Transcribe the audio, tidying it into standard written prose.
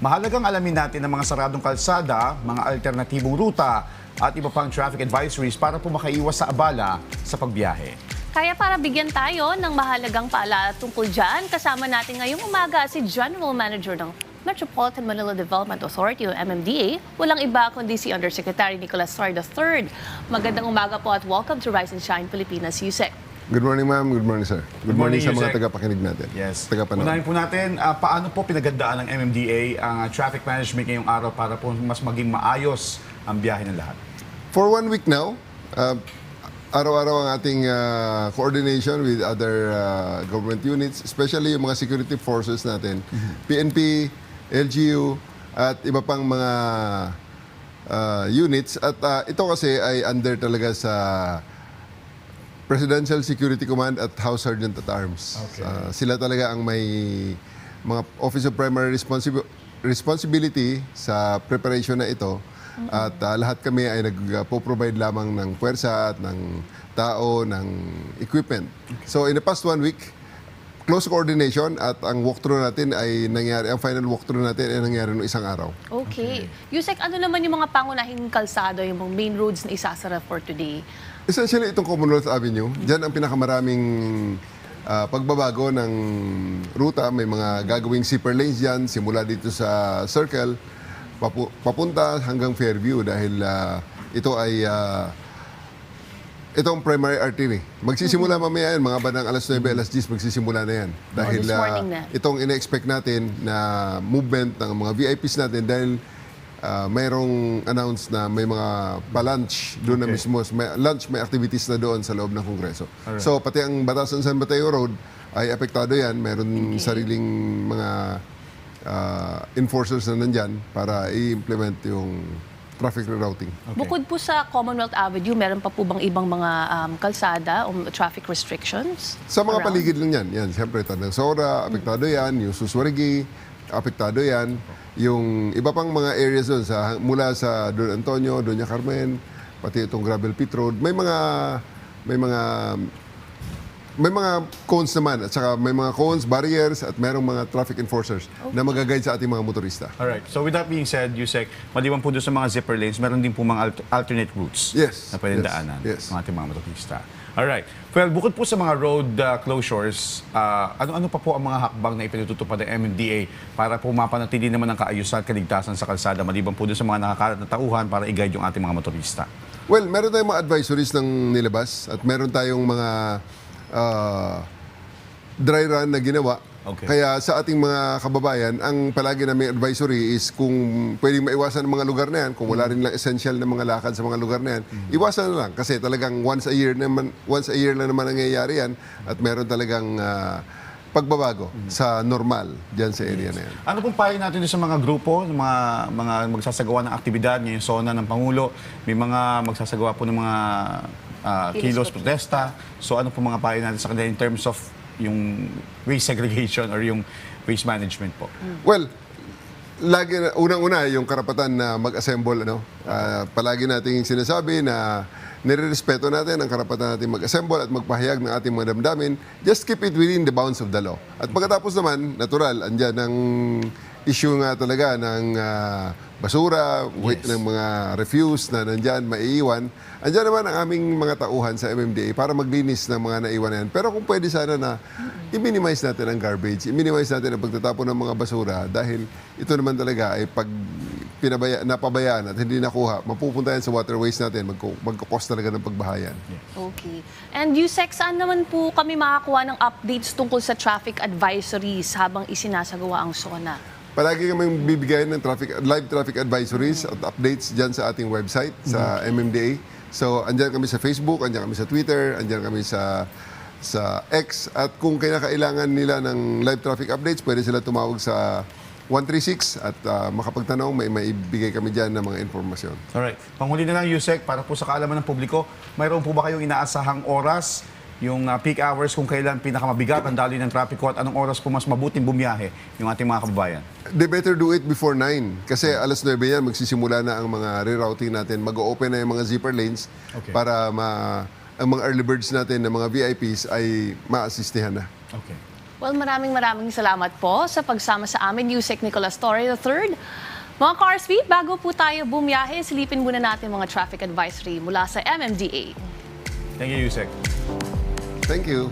Mahalagang alamin natin ang mga saradong kalsada, mga alternatibong ruta at iba pang traffic advisories para po makaiwas sa abala sa pagbiyahe. Kaya para bigyan tayo ng mahalagang paalala tungkol dyan, kasama natin ngayong umaga si General Manager ng Metropolitan Manila Development Authority o MMDA, walang iba kundi si Undersecretary Nicolas Sar III. Magandang umaga po at welcome to Rise and Shine Pilipinas, Yusek. Good morning, ma'am. Good morning, sir. Good morning sa mga Yusek. tagapakinig natin. Yes. Tagapanood. Unahin po natin, paano po pinagandaan ng MMDA ang traffic management ngayong araw para po mas maging maayos ang biyahe ng lahat? For 1 week now, araw-araw ang ating coordination with other government units, especially yung mga security forces natin, PNP, LGU, at iba pang mga units. At ito kasi ay under talaga sa Presidential Security Command at House Sergeant at Arms. Okay. Sila talaga ang may mga Office of Primary Responsibility sa preparation na ito. At lahat kami ay nagpo-provide lamang ng puwersa at ng tao, ng equipment. So in the past 1 week, close coordination at ang walkthrough natin ay nangyari, ang final walkthrough natin ay nangyari noong isang araw. Okay. Yusek, ano naman yung mga pangunahing kalsado, yung mga main roads na isasara for today? Essentially, itong Commonwealth Avenue, dyan ang pinakamaraming pagbabago ng ruta. May mga gagawing zipper lanes dyan, simula dito sa Circle, papunta hanggang Fairview dahil ito ay itong primary artery. Magsisimula mamaya yan, mga bandang alas 9, alas 10, magsisimula na yan. Dahil this morning na. itong ina-expect natin na movement ng mga VIPs natin dahil mayroong announce na may mga pa-lunch doon na mismo. May activities na doon sa loob ng Kongreso. Alright. So, pati ang Batasan San Mateo Road ay apektado yan. Meron sariling mga enforcers na nandyan para i-implement yung traffic rerouting. Okay. Bukod po sa Commonwealth Avenue, meron pa po bang ibang mga kalsada o traffic restrictions? Sa mga around? paligid lang yan. Yan, siyempre, Tanang Sora, apektado yan. Yung Suswarigi, apektado yan. Yung iba pang mga areas doon, mula sa Don Antonio, Doña Carmen, pati itong Gravel Pit Road, may mga cones naman, at saka may mga cones, barriers, at merong mga traffic enforcers na mag-guide sa ating mga motorista. Alright. So with that being said, Yusek, maliban po doon sa mga zipper lanes, meron din po mga alternate routes Yes. na pwedeng Yes. daanan Yes. ng ating mga motorista. Alright. Well, bukod po sa mga road closures, ano-ano pa po ang mga hakbang na ipinatutupad ng MMDA para po mapanatili naman ang kaayusan at kaligtasan sa kalsada, maliban po doon sa mga nakakalat na tauhan para i-guide yung ating mga motorista? Well, meron tayong mga advisories ng nilabas at meron tayong mga dry run na ginawa. Okay. Kaya sa ating mga kababayan, ang palagi naming advisory is kung pwedeng maiwasan ang mga lugar na yan, kung wala rin lang essential na mga lakad sa mga lugar na yan, iwasan na lang. Kasi talagang once a year lang naman nangyayari yan at meron talagang pagbabago sa normal dyan sa area na yan. Ano pong payo natin sa mga grupo, mga magsasagawa ng aktibidad, ngayong SONA ng Pangulo, may mga magsasagawa po ng mga kilos protesta. So ano po mga payo natin sa kanila in terms of yung waste segregation or yung waste management po? Well, unang-una yung karapatan na mag-assemble. Palagi nating sinasabi na nire-respeto natin ang karapatan natin mag-assemble at magpahayag ng ating mga damdamin. Just keep it within the bounds of the law. At pagkatapos naman, natural, andyan ang issue nga talaga ng basura, ng mga refuse na nandyan, maiiwan. Andyan naman ang aming mga tauhan sa MMDA para maglinis ng mga naiwan na yan. Pero kung pwede sana na i-minimize natin ang garbage, i-minimize natin ang pagtatapon ng mga basura dahil ito naman talaga ay pag napabayaan at hindi nakuha, mapupunta yan sa waterways natin, magkakos talaga ng pagbahayan. Okay. And Yusek, saan naman po kami makakuha ng updates tungkol sa traffic advisories habang isinasagawa ang SONA? Palagi kami bibigay ng live traffic advisories at updates dyan sa ating website, sa MMDA. So, andyan kami sa Facebook, andyan kami sa Twitter, andyan kami sa X. At kung kailangan nila ng live traffic updates, pwede sila tumawag sa 136 at makapagtanong, may maibigay kami dyan ng mga informasyon. Alright. Panghuli na lang, Yusek, para po sa kaalaman ng publiko, mayroon po ba kayong inaasahang oras, yung peak hours, kung kailan pinakamabigat ang daloy ng trapiko at anong oras po mas mabuting bumiyahe yung ating mga kababayan? They better do it before 9. Kasi alas 9 yan, magsisimula na ang mga rerouting natin. Mag-open na yung mga zipper lanes para ang mga early birds natin na mga VIPs ay maasistihan na. Okay. Well, maraming salamat po sa pagsama sa amin, Yusek Nicolas Torre III. Mga Carspeed, bago po tayo bumiyahe, silipin muna natin mga traffic advisory mula sa MMDA. Thank you, Yusek. Thank you.